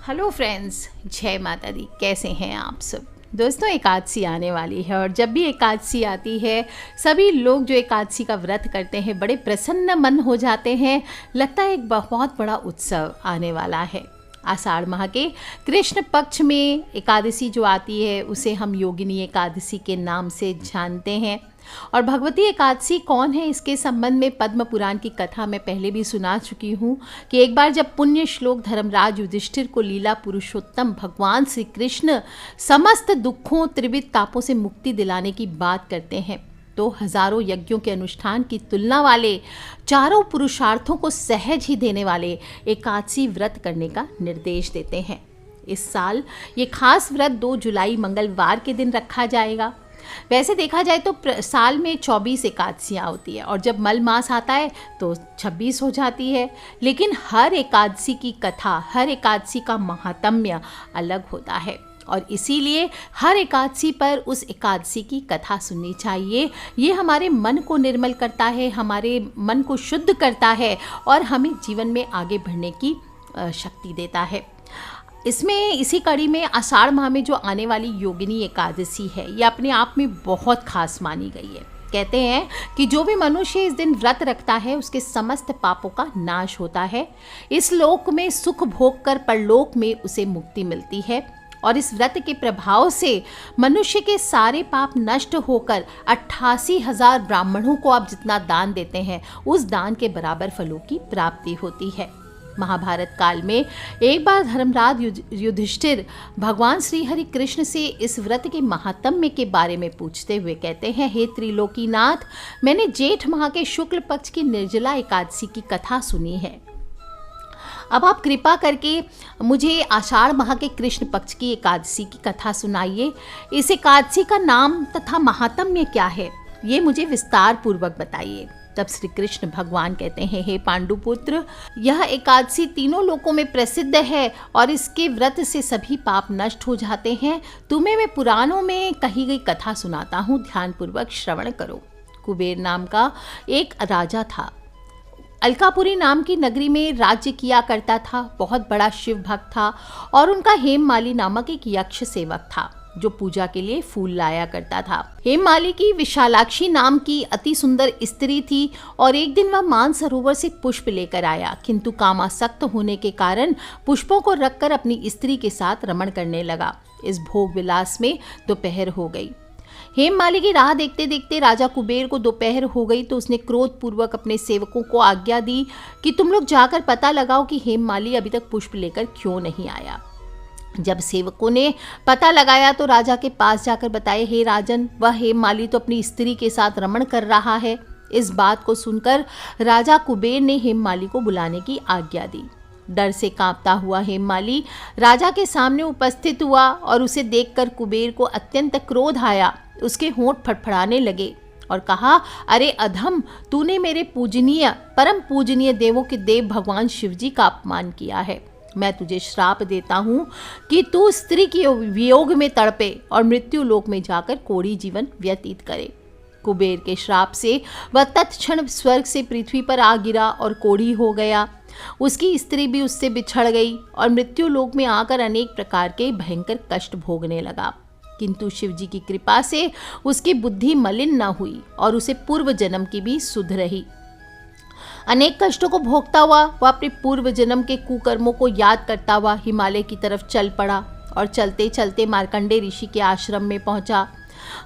Hello friends, जय माता दी। कैसे हैं आप सब? दोस्तों, एकादशी आने वाली है और जब भी एकादशी आती है सभी लोग जो एकादशी का व्रत करते हैं बड़े प्रसन्न मन हो जाते हैं। लगता है एक बहुत बड़ा उत्सव आने वाला है। आषाढ़ माह के कृष्ण पक्ष में एकादशी जो आती है उसे हम योगिनी एकादशी के नाम से जानते हैं। और भगवती एकादशी कौन है, इसके संबंध में पद्म पुराण की कथा मैं पहले भी सुना चुकी हूँ कि एक बार जब पुण्य श्लोक धर्मराज युधिष्ठिर को लीला पुरुषोत्तम भगवान श्री कृष्ण समस्त दुखों त्रिविध तापों से मुक्ति दिलाने की बात करते हैं तो हजारों यज्ञों के अनुष्ठान की तुलना वाले, चारों पुरुषार्थों को सहज ही देने वाले एकादशी व्रत करने का निर्देश देते हैं। इस साल ये खास व्रत 2 जुलाई मंगलवार के दिन रखा जाएगा। वैसे देखा जाए तो साल में 24 एकादशियाँ होती है और जब मल मास आता है तो 26 हो जाती है, लेकिन हर एकादशी की कथा, हर एकादशी का महात्म्य अलग होता है और इसीलिए हर एकादशी पर उस एकादशी की कथा सुननी चाहिए। ये हमारे मन को निर्मल करता है, हमारे मन को शुद्ध करता है और हमें जीवन में आगे बढ़ने की शक्ति देता है। इसमें इसी कड़ी में आषाढ़ माह में जो आने वाली योगिनी एकादशी है ये अपने आप में बहुत खास मानी गई है। कहते हैं कि जो भी मनुष्य इस दिन व्रत रखता है उसके समस्त पापों का नाश होता है, इस लोक में सुख भोग कर परलोक में उसे मुक्ति मिलती है और इस व्रत के प्रभाव से मनुष्य के सारे पाप नष्ट होकर 88,000 ब्राह्मणों को आप जितना दान देते हैं उस दान के बराबर फलों की प्राप्ति होती है। महाभारत काल में एक बार धर्मराज युधिष्ठिर भगवान श्री हरि कृष्ण से इस व्रत के महात्म्य के बारे में पूछते हुए कहते हैं, हे त्रिलोकीनाथ, मैंने जेठ माह के शुक्ल पक्ष की निर्जला एकादशी की कथा सुनी है। अब आप कृपा करके मुझे आषाढ़ माह के कृष्ण पक्ष की एकादशी की कथा सुनाइए। इस एकादशी का नाम तथा महात्म्य क्या है, ये मुझे विस्तार पूर्वक बताइए। तब श्री कृष्ण भगवान कहते हैं, हे पांडुपुत्र, यह एकादशी तीनों लोकों में प्रसिद्ध है और इसके व्रत से सभी पाप नष्ट हो जाते हैं। तुम्हें मैं पुराणों में कही गई कथा सुनाता हूँ, ध्यान पूर्वक श्रवण करो। कुबेर नाम का एक राजा था। अलकापुरी नाम की नगरी में राज्य किया करता था। बहुत बड़ा शिव भक्त था और उनका हेममाली नामक एक यक्ष सेवक था जो पूजा के लिए फूल लाया करता था। हेममाली की विशालाक्षी नाम की अति सुंदर स्त्री थी और एक दिन वह मानसरोवर से पुष्प लेकर आया, किंतु कामासक्त होने के कारण पुष्पों को रखकर अपनी स्त्री के साथ रमण करने लगा। इस भोग विलास में दोपहर हो गई। हेममाली की राह देखते देखते राजा कुबेर को दोपहर हो गई तो उसने क्रोध पूर्वक अपने सेवकों को आज्ञा दी कि तुम लोग जाकर पता लगाओ कि हेममाली अभी तक पुष्प लेकर क्यों नहीं आया। जब सेवकों ने पता लगाया तो राजा के पास जाकर बताए, हे राजन, वह हेममाली तो अपनी स्त्री के साथ रमण कर रहा है। इस बात को सुनकर राजा कुबेर ने हेममाली को बुलाने की आज्ञा दी। डर से कांपता हुआ हेममाली राजा के सामने उपस्थित हुआ और उसे देखकर कुबेर को अत्यंत क्रोध आया। उसके होंठ फड़फड़ाने लगे और कहा, अरे अधम, तूने मेरे पूजनीय, परम पूजनीय देवों के देव भगवान शिवजी का अपमान किया है। मैं तुझे श्राप देता हूँ कि तू स्त्री के वियोग में तड़पे और मृत्यु लोक में जाकर कोढ़ी जीवन व्यतीत करे। कुबेर के श्राप से वह तत्क्षण स्वर्ग से पृथ्वी पर आ गिरा और कोढ़ी हो गया। उसकी स्त्री भी उससे बिछड़ गई और मृत्यु लोक में आकर अनेक प्रकार के भयंकर कष्ट भोगने लगा। किंतु शिवजी की कृपा से उसकी बुद्धि मलिन न हुई और उसे पूर्व जन्म की भी सुध रही। अनेक कष्टों को भोगता हुआ वह अपने पूर्व जन्म के कुकर्मों को याद करता हुआ हिमालय की तरफ चल पड़ा और चलते चलते मार्कंडेय ऋषि के आश्रम में पहुंचा।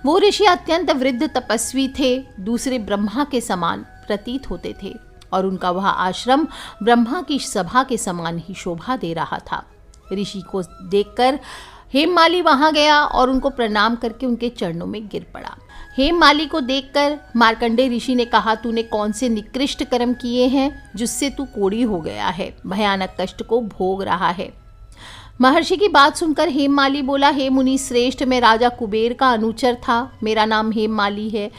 वो ऋषि अत्यंत वृद्ध तपस्वी थे, दूसरे ब्रह्मा के समान प्रतीत होते थे और उनका वह आश्रम ब्रह्मा की सभा के समान ही शोभा दे रहा था। ऋषि को देखकर हेममाली वहां गया और उनको प्रणाम करके उनके चरणों में गिर पड़ा। हेममाली को देखकर मार्कंडेय ऋषि ने कहा, तूने कौन से निकृष्ट कर्म किए हैं जिससे तू कोढ़ी हो गया है, भयानक कष्ट को भोग रहा है। महर्षि की बात सुनकर हेममाली बोला, हे मुनि श्रेष्ठ, मैं राजा कुबेर का अनुचर था। मेरा नाम हेममाली है।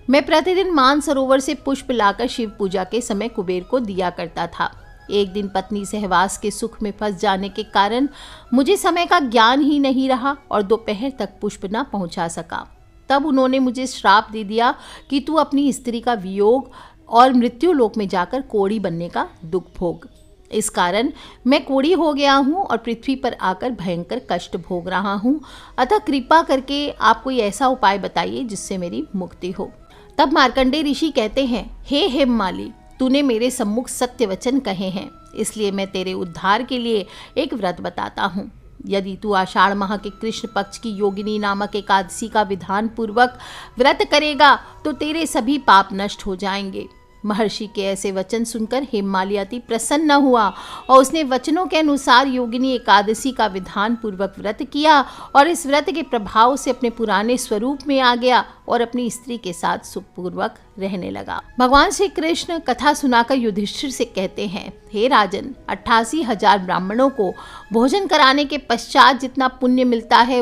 मैं प्रतिदिन मानसरोवर से पुष्प लाकर शिव पूजा के समय कुबेर को दिया करता था। एक दिन पत्नी सहवास के सुख में फंस जाने के कारण मुझे समय का ज्ञान ही नहीं रहा और दोपहर तक पुष्प न पहुंचा सका। तब उन्होंने मुझे श्राप दे दिया कि तू अपनी स्त्री का वियोग और मृत्यु लोक में जाकर कोढ़ी बनने का दुख भोग। इस कारण मैं कोढ़ी हो गया हूँ और पृथ्वी पर आकर भयंकर कष्ट भोग रहा हूँ। अतः कृपा करके आप कोई ऐसा उपाय बताइए जिससे मेरी मुक्ति हो। तब मार्कंडेय ऋषि कहते हैं, हे हेममाली, तूने मेरे सम्मुख सत्य वचन कहे हैं, इसलिए मैं तेरे उद्धार के लिए एक व्रत बताता हूँ। यदि तू आषाढ़ माह के कृष्ण पक्ष की योगिनी नामक एकादशी का विधान पूर्वक व्रत करेगा तो तेरे सभी पाप नष्ट हो जाएंगे। महर्षि के ऐसे वचन सुनकर हेममाली अति प्रसन्न हुआ और उसने वचनों के अनुसार योगिनी एकादशी का विधान पूर्वक व्रत किया और इस व्रत के प्रभाव से अपने पुराने स्वरूप में आ गया और अपनी स्त्री के साथ सुखपूर्वक रहने लगा। भगवान श्री कृष्ण कथा सुनाकर युधिष्ठिर से कहते हैं, हे राजन, 88,000 ब्राह्मणों को भोजन कराने के पश्चात जितना पुण्य मिलता है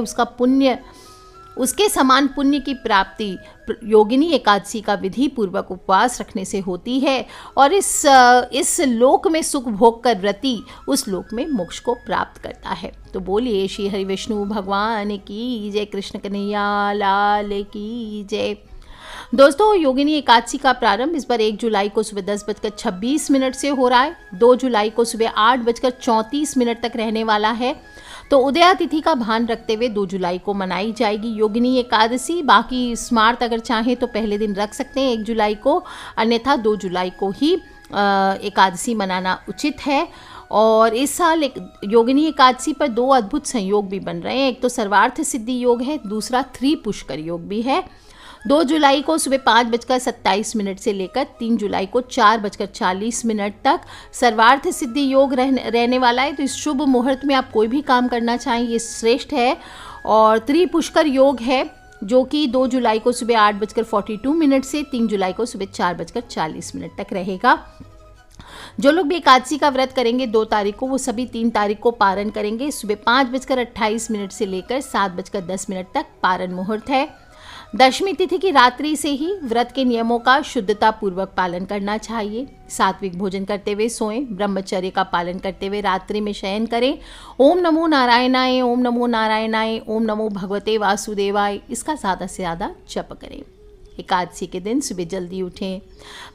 उसके समान पुण्य की प्राप्ति योगिनी एकादशी का विधि पूर्वक उपवास रखने से होती है और इस लोक में सुख भोग कर व्रती उस लोक में मोक्ष को प्राप्त करता है। तो बोलिए श्री हरि विष्णु भगवान की जय, कृष्ण कन्हैया लाल की जय। दोस्तों, योगिनी एकादशी का प्रारंभ इस बार 1 जुलाई को सुबह 10:26 से हो रहा है। 2 जुलाई को सुबह 8:34 तक रहने वाला है। तो उदया तिथि का भान रखते हुए 2 जुलाई को मनाई जाएगी योगिनी एकादशी। बाकी स्मार्त अगर चाहें तो पहले दिन रख सकते हैं 1 जुलाई को, अन्यथा 2 जुलाई को ही एकादशी मनाना उचित है। और इस साल योगिनी एकादशी पर 2 अद्भुत संयोग भी बन रहे हैं। एक तो सर्वार्थ सिद्धि योग है, दूसरा 3 पुष्कर योग भी है। 2 जुलाई को सुबह 5:27 से लेकर 3 जुलाई को 4:40 तक सर्वार्थ सिद्धि योग रहने वाला है। तो इस शुभ मुहूर्त में आप कोई भी काम करना चाहें, ये श्रेष्ठ है। और त्रिपुष्कर योग है जो कि 2 जुलाई को सुबह 8:42 से 3 जुलाई को सुबह 4:40 तक रहेगा। जो लोग भी एकादशी का व्रत करेंगे 2 तारीख को, वो सभी 3 तारीख को पारण करेंगे। सुबह 5:28 से लेकर 7:10 तक पारण मुहूर्त है। दशमी तिथि की रात्रि से ही व्रत के नियमों का शुद्धता पूर्वक पालन करना चाहिए। सात्विक भोजन करते हुए सोएं, ब्रह्मचर्य का पालन करते हुए रात्रि में शयन करें। ओम नमो नारायणाय, ओम नमो नारायणाय, ओम नमो भगवते वासुदेवाय, इसका ज़्यादा से ज़्यादा जप करें। एकादशी के दिन सुबह जल्दी उठें।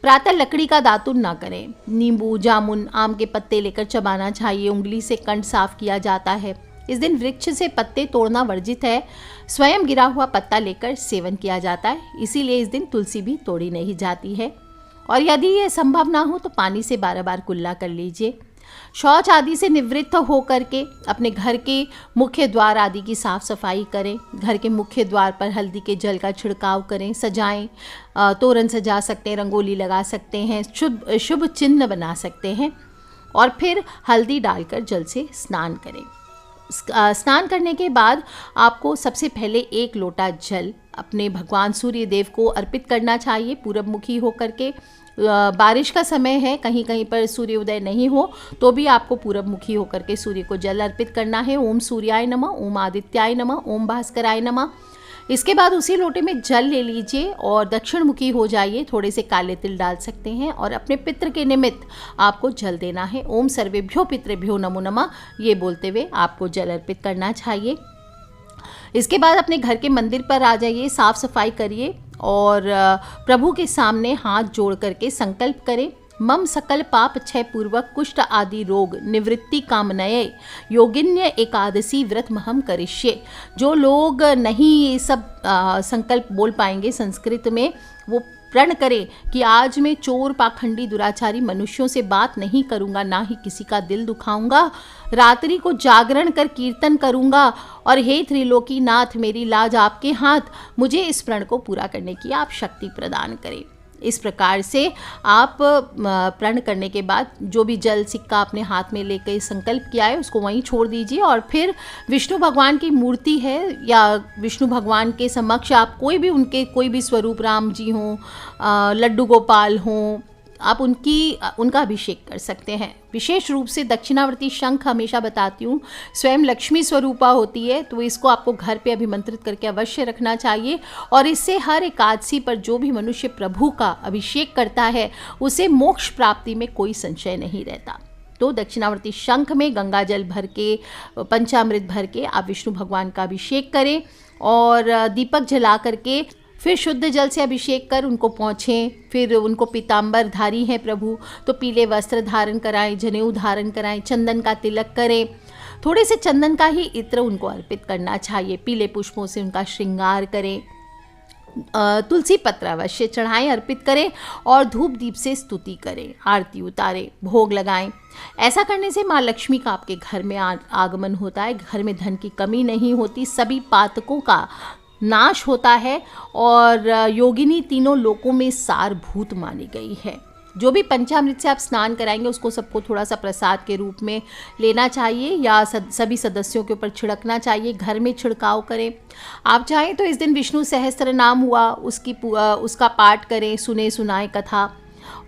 प्रातः लकड़ी का दातुन ना करें। नींबू, जामुन, आम के पत्ते लेकर चबाना चाहिए। उंगली से कंठ साफ किया जाता है। इस दिन वृक्ष से पत्ते तोड़ना वर्जित है। स्वयं गिरा हुआ पत्ता लेकर सेवन किया जाता है, इसीलिए इस दिन तुलसी भी तोड़ी नहीं जाती है। और यदि ये संभव ना हो तो पानी से 12 बार कुल्ला कर लीजिए। शौच आदि से निवृत्त होकर के अपने घर के मुख्य द्वार आदि की साफ सफाई करें। घर के मुख्य द्वार पर हल्दी के जल का छिड़काव करें, सजाएं, तोरण सजा सकते हैं, रंगोली लगा सकते हैं, शुभ चिन्ह बना सकते हैं और फिर हल्दी डालकर जल से स्नान करें। स्नान करने के बाद आपको सबसे पहले 1 लोटा जल अपने भगवान सूर्य देव को अर्पित करना चाहिए पूरब मुखी होकर के। बारिश का समय है, कहीं कहीं पर सूर्योदय नहीं हो तो भी आपको पूरब मुखी होकर के सूर्य को जल अर्पित करना है। ओम सूर्याय नमः, ओम आदित्याय नमः, ओम भास्कराय नमः। इसके बाद उसी लोटे में जल ले लीजिए और दक्षिण मुखी हो जाइए। थोड़े से काले तिल डाल सकते हैं और अपने पितृ के निमित्त आपको जल देना है। ओम सर्वेभ्यो पितृभ्यो नमो नमः, ये बोलते हुए आपको जल अर्पित करना चाहिए। इसके बाद अपने घर के मंदिर पर आ जाइए, साफ सफाई करिए और प्रभु के सामने हाथ जोड़ करके संकल्प करें, मम सकल पाप क्षय पूर्वक कुष्ठ आदि रोग निवृत्ति कामनये योगिन्य एकादशी व्रत महम करिष्ये। जो लोग नहीं ये सब संकल्प बोल पाएंगे संस्कृत में, वो प्रण करें कि आज मैं चोर, पाखंडी, दुराचारी मनुष्यों से बात नहीं करूंगा, ना ही किसी का दिल दुखाऊंगा, रात्रि को जागरण कर कीर्तन करूंगा और हे त्रिलोकी नाथ, मेरी लाज आपके हाथ, मुझे इस प्रण को पूरा करने की आप शक्ति प्रदान करें। इस प्रकार से आप प्रण करने के बाद जो भी जल सिक्का अपने हाथ में लेकर संकल्प किया है उसको वहीं छोड़ दीजिए और फिर विष्णु भगवान की मूर्ति है या विष्णु भगवान के समक्ष आप उनके कोई भी स्वरूप, राम जी हों, लड्डू गोपाल हों, आप उनका अभिषेक कर सकते हैं। विशेष रूप से दक्षिणावर्ती शंख हमेशा बताती हूँ स्वयं लक्ष्मी स्वरूपा होती है, तो इसको आपको घर पे अभिमंत्रित करके अवश्य रखना चाहिए और इससे हर एकादशी पर जो भी मनुष्य प्रभु का अभिषेक करता है उसे मोक्ष प्राप्ति में कोई संशय नहीं रहता। तो दक्षिणावर्ती शंख में गंगा जल भर के, पंचामृत भर के आप विष्णु भगवान का अभिषेक करें और दीपक जला करके फिर शुद्ध जल से अभिषेक कर उनको पोंछें। फिर उनको पीताम्बर धारी हैं प्रभु तो पीले वस्त्र धारण कराएं, जनेऊ धारण कराएं, चंदन का तिलक करें। थोड़े से चंदन का ही इत्र उनको अर्पित करना चाहिए। पीले पुष्पों से उनका श्रृंगार करें। तुलसी पत्र अवश्य चढ़ाएं, अर्पित करें और धूप दीप से स्तुति करें, आरती उतारें, भोग लगाएं। ऐसा करने से माँ लक्ष्मी का आपके घर में आगमन होता है, घर में धन की कमी नहीं होती, सभी पातकों का नाश होता है और योगिनी तीनों लोकों में सारभूत मानी गई है। जो भी पंचामृत से आप स्नान कराएंगे उसको सबको थोड़ा सा प्रसाद के रूप में लेना चाहिए या सभी सदस्यों के ऊपर छिड़कना चाहिए। घर में छिड़काव करें। आप चाहें तो इस दिन विष्णु सहस्त्र नाम हुआ उसका पाठ करें, सुने सुनाए कथा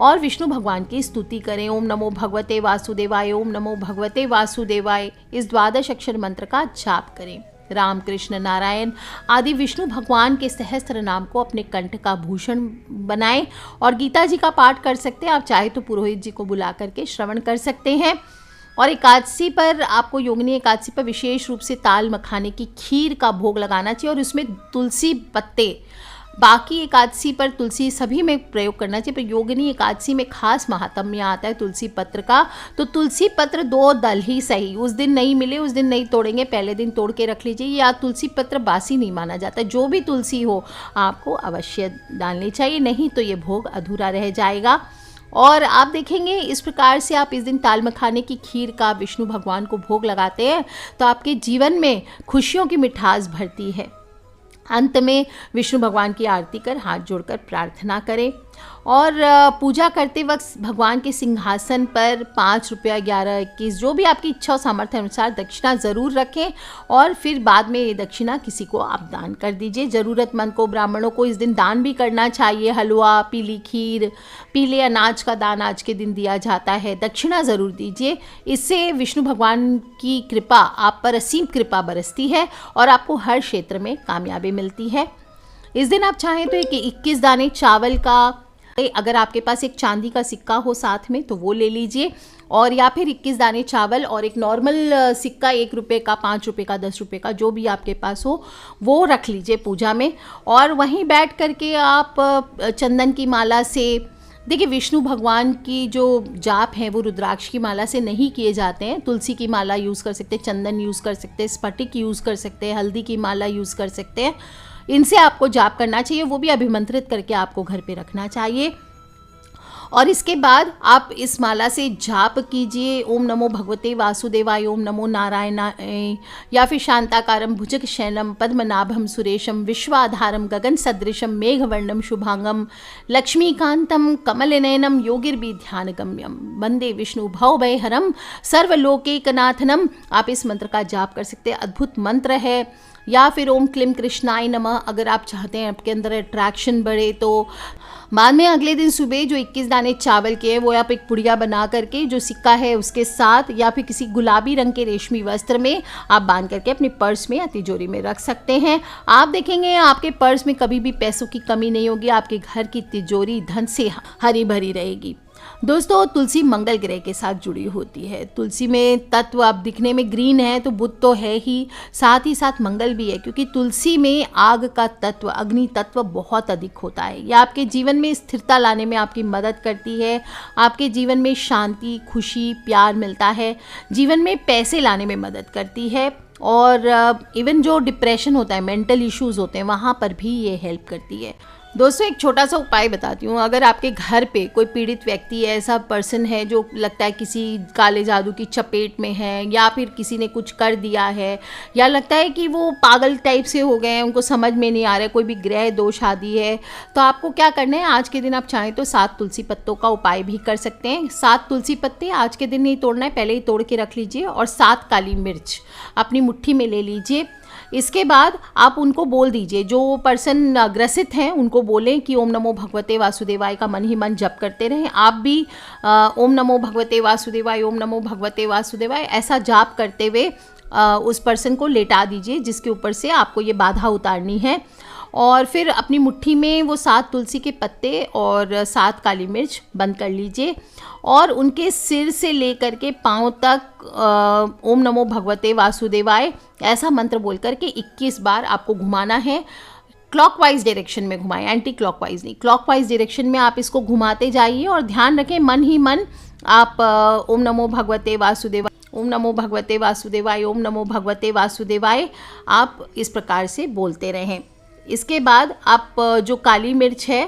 और विष्णु भगवान की स्तुति करें। ओम नमो भगवते वासुदेवाय, ओम नमो भगवते वासुदेवाय, इस 12 अक्षर मंत्र का जाप करें। राम कृष्ण नारायण आदि विष्णु भगवान के सहस्त्र नाम को अपने कंठ का भूषण बनाएं और गीता जी का पाठ कर सकते हैं। आप चाहे तो पुरोहित जी को बुला करके श्रवण कर सकते हैं। और एकादशी पर आपको, योगिनी एकादशी पर विशेष रूप से ताल मखाने की खीर का भोग लगाना चाहिए और उसमें तुलसी पत्ते, बाकी एकादशी पर तुलसी सभी में प्रयोग करना चाहिए, पर योगिनी एकादशी में खास महात्म्य आता है तुलसी पत्र का। तो तुलसी पत्र 2 दल ही सही, उस दिन नहीं मिले उस दिन नहीं तोड़ेंगे, पहले दिन तोड़ के रख लीजिए। या तुलसी पत्र बासी नहीं माना जाता, जो भी तुलसी हो आपको अवश्य डालनी चाहिए, नहीं तो ये भोग अधूरा रह जाएगा। और आप देखेंगे इस प्रकार से आप इस दिन ताल मखाने की खीर का विष्णु भगवान को भोग लगाते हैं तो आपके जीवन में खुशियों की मिठास भरती है। अंत में विष्णु भगवान की आरती कर हाथ जोड़कर प्रार्थना करें और पूजा करते वक्त भगवान के सिंहासन पर 5 रुपया, 11, 21 जो भी आपकी इच्छा और सामर्थ्य अनुसार दक्षिणा ज़रूर रखें और फिर बाद में ये दक्षिणा किसी को आप दान कर दीजिए। ज़रूरतमंद को, ब्राह्मणों को इस दिन दान भी करना चाहिए। हलवा, पीली खीर, पीले अनाज का दान आज के दिन दिया जाता है। दक्षिणा ज़रूर दीजिए, इससे विष्णु भगवान की कृपा आप पर असीम कृपा बरसती है और आपको हर क्षेत्र में कामयाबी मिलती है। इस दिन आप चाहें तो 21 दाने चावल का, अगर आपके पास एक चांदी का सिक्का हो साथ में तो वो ले लीजिए, और या फिर 21 दाने चावल और एक नॉर्मल सिक्का 1 रुपये का, 5 रुपये का, 10 रुपये का, जो भी आपके पास हो वो रख लीजिए पूजा में। और वहीं बैठ करके आप चंदन की माला से, देखिए विष्णु भगवान की जो जाप हैं वो रुद्राक्ष की माला से नहीं किए जाते हैं। तुलसी की माला यूज़ कर सकते हैं, चंदन यूज़ कर सकते हैं, स्फटिक यूज़ कर सकते हैं, हल्दी की माला यूज़ कर सकते हैं। इनसे आपको जाप करना चाहिए, वो भी अभिमंत्रित करके आपको घर पे रखना चाहिए। और इसके बाद आप इस माला से जाप कीजिए ओम नमो भगवते वासुदेवाय, ओम नमो नारायणाय, या फिर शांताकारम भुजग शयनम पद्मनाभम सुरेशम विश्वाधारम गगन सदृशम मेघवर्णम शुभांगम लक्ष्मीकांतम कमलनयनम योगिर्बि ध्यानगम्यम वंदे विष्णु भवभयहरम सर्वलोकैकनाथनम। आप इस मंत्र का जाप कर सकते हैं, अद्भुत मंत्र है। या फिर ओम क्लीम कृष्णाय नमः, अगर आप चाहते हैं आपके अंदर अट्रैक्शन बढ़े तो बाद में अगले दिन सुबह जो 21 दाने चावल के हैं वो आप एक पुड़िया बना करके जो सिक्का है उसके साथ या फिर किसी गुलाबी रंग के रेशमी वस्त्र में आप बांध करके अपने पर्स में या तिजोरी में रख सकते हैं। आप देखेंगे आपके पर्स में कभी भी पैसों की कमी नहीं होगी, आपके घर की तिजोरी धन से हरी भरी रहेगी। दोस्तों, तुलसी मंगल ग्रह के साथ जुड़ी होती है। तुलसी में तत्व अब दिखने में ग्रीन है तो बुध तो है ही, साथ ही साथ मंगल भी है, क्योंकि तुलसी में आग का तत्व, अग्नि तत्व बहुत अधिक होता है। यह आपके जीवन में स्थिरता लाने में आपकी मदद करती है, आपके जीवन में शांति, खुशी, प्यार मिलता है, जीवन में पैसे लाने में मदद करती है और इवन जो डिप्रेशन होता है, मेंटल इश्यूज़ होते हैं, वहाँ पर भी ये हेल्प करती है। दोस्तों, एक छोटा सा उपाय बताती हूँ। अगर आपके घर पे कोई पीड़ित व्यक्ति है, ऐसा पर्सन है जो लगता है किसी काले जादू की चपेट में है या फिर किसी ने कुछ कर दिया है या लगता है कि वो पागल टाइप से हो गए हैं, उनको समझ में नहीं आ रहा है, कोई भी ग्रह दोष आदि है, तो आपको क्या करना है, आज के दिन आप चाहें तो 7 तुलसी पत्तों का उपाय भी कर सकते हैं। 7 तुलसी पत्ते आज के दिन नहीं तोड़ना है, पहले ही तोड़ के रख लीजिए और 7 काली मिर्च अपनी मुट्ठी में ले लीजिए। इसके बाद आप उनको बोल दीजिए, जो पर्सन ग्रसित हैं उनको बोलें कि ओम नमो भगवते वासुदेवाय का मन ही मन जप करते रहें। आप भी ओम नमो भगवते वासुदेवाय, ओम नमो भगवते वासुदेवाय ऐसा जाप करते हुए उस पर्सन को लेटा दीजिए जिसके ऊपर से आपको ये बाधा उतारनी है। और फिर अपनी मुट्ठी में वो 7 तुलसी के पत्ते और 7 काली मिर्च बंद कर लीजिए और उनके सिर से लेकर के पाँव तक ओम नमो भगवते वासुदेवाय ऐसा मंत्र बोल करके 21 बार आपको घुमाना है। क्लॉकवाइज डायरेक्शन में घुमाएं, एंटी क्लॉकवाइज नहीं, क्लॉकवाइज डायरेक्शन में आप इसको घुमाते जाइए और ध्यान रखें मन ही मन आप ओम नमो भगवते वासुदेवाय, ओम नमो भगवते वासुदेवाय, ओम नमो भगवते वासुदेवाय आप इस प्रकार से बोलते रहें। इसके बाद आप जो काली मिर्च है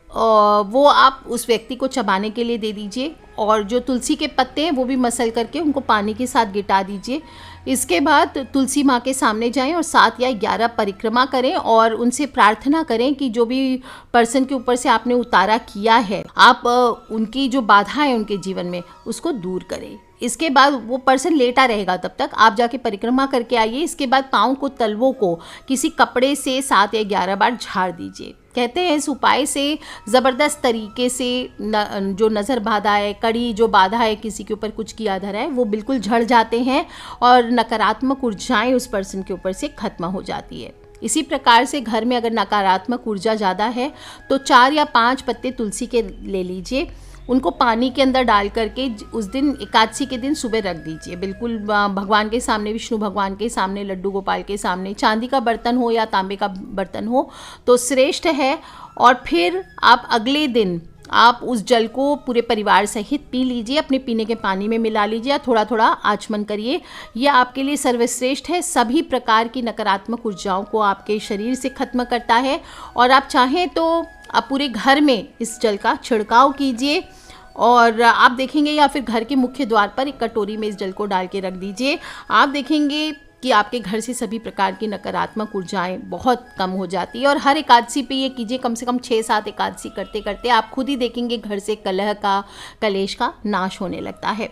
वो आप उस व्यक्ति को चबाने के लिए दे दीजिए, और जो तुलसी के पत्ते हैं वो भी मसल करके उनको पानी के साथ गिटा दीजिए। इसके बाद तुलसी माँ के सामने जाएं और 7 या 11 परिक्रमा करें और उनसे प्रार्थना करें कि जो भी पर्सन के ऊपर से आपने उतारा किया है, आप उनकी जो बाधा है उनके जीवन में उसको दूर करें। इसके बाद वो पर्सन लेटा रहेगा, तब तक आप जाके परिक्रमा करके आइए। इसके बाद पाँव को, तलवों को किसी कपड़े से 7 या 11 बार झाड़ दीजिए। कहते हैं इस उपाय से ज़बरदस्त तरीके से जो नज़र बाधा है, कड़ी जो बाधा है, किसी के ऊपर कुछ किया धरा है, वो बिल्कुल झड़ जाते हैं और नकारात्मक ऊर्जाएं उस पर्सन के ऊपर से खत्म हो जाती है। इसी प्रकार से घर में अगर नकारात्मक ऊर्जा ज़्यादा है तो 4 या 5 पत्ते तुलसी के ले लीजिए, उनको पानी के अंदर डाल करके उस दिन एकादशी के दिन सुबह रख दीजिए, बिल्कुल भगवान के सामने, विष्णु भगवान के सामने, लड्डू गोपाल के सामने। चांदी का बर्तन हो या तांबे का बर्तन हो तो श्रेष्ठ है। और फिर आप अगले दिन आप उस जल को पूरे परिवार सहित पी लीजिए, अपने पीने के पानी में मिला लीजिए, थोड़ा थोड़ा आचमन करिए। यह आपके लिए सर्वश्रेष्ठ है, सभी प्रकार की नकारात्मक ऊर्जाओं को आपके शरीर से खत्म करता है। और आप चाहें तो आप पूरे घर में इस जल का छिड़काव कीजिए और आप देखेंगे, या फिर घर के मुख्य द्वार पर एक कटोरी में इस जल को डाल के रख दीजिए। आप देखेंगे कि आपके घर से सभी प्रकार की नकारात्मक ऊर्जाएं बहुत कम हो जाती है। और हर एकादशी पे ये कीजिए, कम से कम 6-7 एकादशी करते करते आप खुद ही देखेंगे घर से कलह का, कलेश का नाश होने लगता है।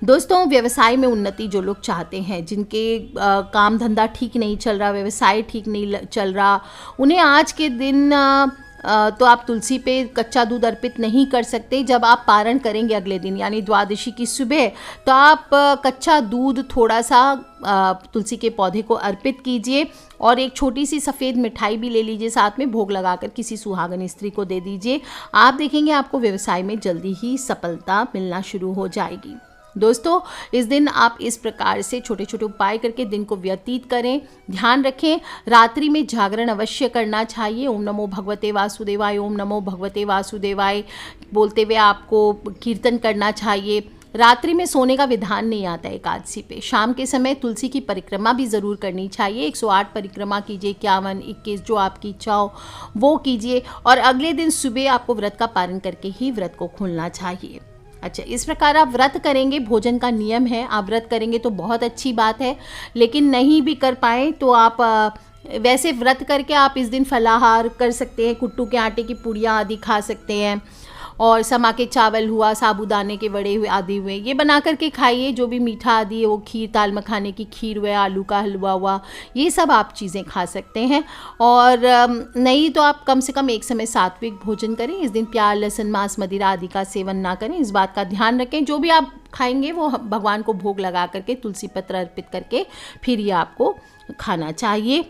दोस्तों, व्यवसाय में उन्नति जो लोग चाहते हैं, जिनके काम धंधा ठीक नहीं चल रहा, व्यवसाय ठीक नहीं चल रहा, उन्हें आज के दिन तो आप तुलसी पे कच्चा दूध अर्पित नहीं कर सकते। जब आप पारण करेंगे अगले दिन यानी द्वादशी की सुबह, तो आप कच्चा दूध थोड़ा सा तुलसी के पौधे को अर्पित कीजिए और एक छोटी सी सफ़ेद मिठाई भी ले लीजिए, साथ में भोग लगाकर किसी सुहागन स्त्री को दे दीजिए। आप देखेंगे आपको व्यवसाय में जल्दी ही सफलता मिलना शुरू हो जाएगी। दोस्तों, इस दिन आप इस प्रकार से छोटे छोटे उपाय करके दिन को व्यतीत करें। ध्यान रखें, रात्रि में जागरण अवश्य करना चाहिए। ओम नमो भगवते वासुदेवाय, ओम नमो भगवते वासुदेवाय बोलते हुए आपको कीर्तन करना चाहिए। रात्रि में सोने का विधान नहीं आता है एकादशी पे। शाम के समय तुलसी की परिक्रमा भी ज़रूर करनी चाहिए। 108 परिक्रमा कीजिए, 51, 21 जो आपकी इच्छा हो वो कीजिए। और अगले दिन सुबह आपको व्रत का पारण करके ही व्रत को खोलना चाहिए। अच्छा, इस प्रकार आप व्रत करेंगे, भोजन का नियम है, आप व्रत करेंगे तो बहुत अच्छी बात है। लेकिन नहीं भी कर पाएँ तो आप वैसे व्रत करके आप इस दिन फलाहार कर सकते हैं, कुट्टू के आटे की पूड़ियाँ आदि खा सकते हैं, और समा के चावल हुआ, साबूदाने के वड़े हुए आदि हुए, ये बना करके खाइए। जो भी मीठा आदि है वो खीर, दाल मखाने की खीर हुआ, आलू का हलवा हुआ, ये सब आप चीज़ें खा सकते हैं। और नहीं तो आप कम से कम एक समय सात्विक भोजन करें। इस दिन प्याज, लहसुन, मांस, मदिरा आदि का सेवन ना करें, इस बात का ध्यान रखें। जो भी आप खाएंगे वो भगवान को भोग लगा करके, तुलसी पत्र अर्पित करके फिर ये आपको खाना चाहिए।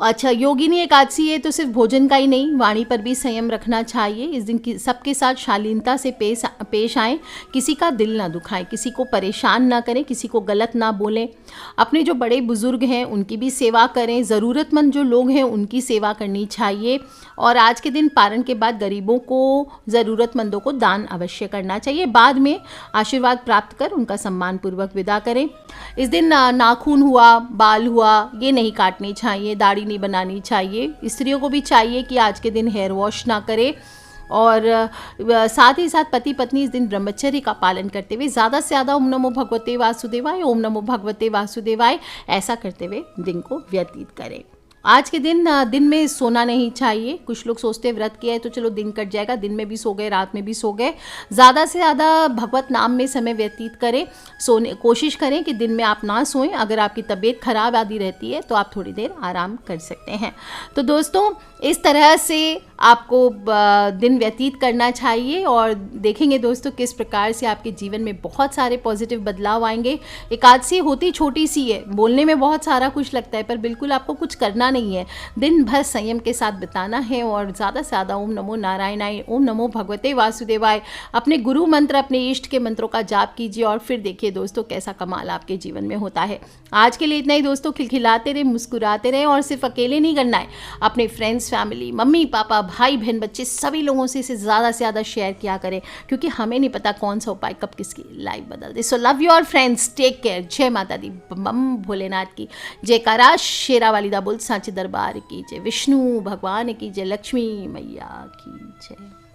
अच्छा, योगिनी एकादशी है तो सिर्फ भोजन का ही नहीं, वाणी पर भी संयम रखना चाहिए। इस दिन सबके साथ शालीनता से पेश आएँ, किसी का दिल ना दुखाएं, किसी को परेशान ना करें, किसी को गलत ना बोलें। अपने जो बड़े बुजुर्ग हैं उनकी भी सेवा करें, ज़रूरतमंद जो लोग हैं उनकी सेवा करनी चाहिए। और आज के दिन पारण के बाद गरीबों को, ज़रूरतमंदों को दान अवश्य करना चाहिए। बाद में आशीर्वाद प्राप्त कर उनका सम्मानपूर्वक विदा करें। इस दिन नाखून हुआ, बाल हुआ, ये नहीं काटने चाहिए, दाढ़ी नहीं बनानी चाहिए। स्त्रियों को भी चाहिए कि आज के दिन हेयर वॉश ना करें। और साथ ही साथ पति पत्नी इस दिन ब्रह्मचर्य का पालन करते हुए ज़्यादा से ज़्यादा ओम नमो भगवते वासुदेवाय, ओम नमो भगवते वासुदेवाय ऐसा करते हुए दिन को व्यतीत करें। आज के दिन में सोना नहीं चाहिए। कुछ लोग सोचते हैं व्रत किया है तो चलो दिन कट जाएगा, दिन में भी सो गए, रात में भी सो गए। ज़्यादा से ज़्यादा भगवत नाम में समय व्यतीत करें। कोशिश करें कि दिन में आप ना सोएं। अगर आपकी तबीयत खराब आदि रहती है तो आप थोड़ी देर आराम कर सकते हैं। तो दोस्तों, इस तरह से आपको दिन व्यतीत करना चाहिए और देखेंगे दोस्तों किस प्रकार से आपके जीवन में बहुत सारे पॉजिटिव बदलाव आएंगे। एकादशी होती छोटी सी है, बोलने में बहुत सारा कुछ लगता है, पर बिल्कुल आपको कुछ करना बुरा नहीं है, दिन भर संयम के साथ बिताना है और ज़्यादा से ज़्यादा ओम नमो नारायणाय, ओम नमो भगवते वासुदेवाय, अपने गुरु मंत्र, अपने इष्ट के मंत्रों का जाप कीजिए और फिर देखिए दोस्तों कैसा कमाल आपके जीवन में होता है। आज के लिए इतना ही दोस्तों। खिलखिलाते रहे, मुस्कुराते रहे और सिर्फ अकेले नहीं करना है, अपने फ्रेंड्स, फैमिली, मम्मी पापा, भाई बहन, बच्चे, सभी लोगों से इसे ज़्यादा से ज़्यादा शेयर किया करें, क्योंकि हमें नहीं पता कौन सा उपाय कब किसकी लाइफ बदल दे। So love your friends, take care. जय माता दी, बम भोलेनाथ की जयकारा, शेरा वाली दा बुल सांचे दरबार की जय, विष्णु भगवान की जय, लक्ष्मी मैया की जय।